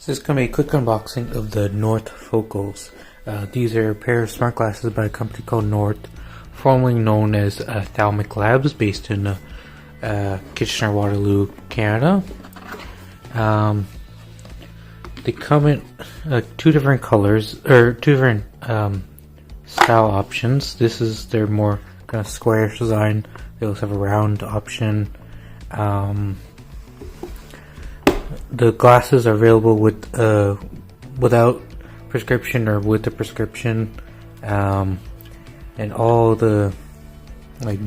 So this is going to be a quick unboxing of the North Focals. These are a pair of smart glasses by a company called North, formerly known as Thalmic Labs, based in Kitchener-Waterloo, Canada. They come in two different colors, or two different style options. This is their more kind of squarish design. They also have a round option. The glasses are available with without prescription or with the prescription, and all the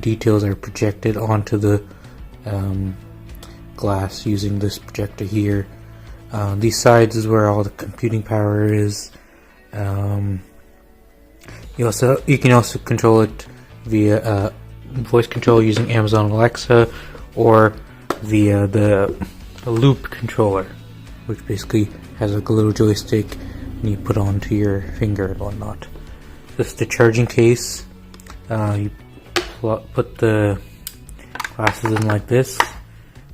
details are projected onto the glass using this projector here. These sides is where all the computing power is. You can also control it via voice control using Amazon Alexa, or via the loop controller, which basically has a little joystick and you put onto your finger and whatnot. This is the charging case. You put the glasses in like this,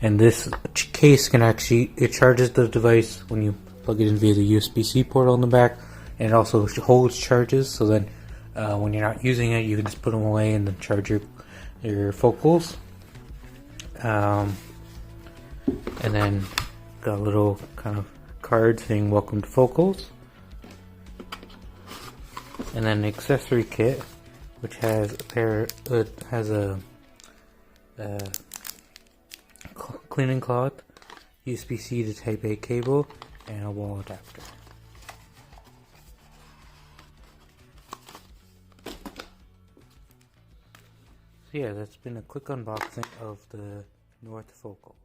and this case can it charges the device when you plug it in via the USB-C port on the back, and it also holds charges, so then when you're not using it, you can just put them away and then charge your focals. And then got a little kind of card saying "Welcome to Focals," and then an accessory kit, which has a cleaning cloth, USB-C to Type A cable, and a wall adapter. So yeah, that's been a quick unboxing of the North Focals.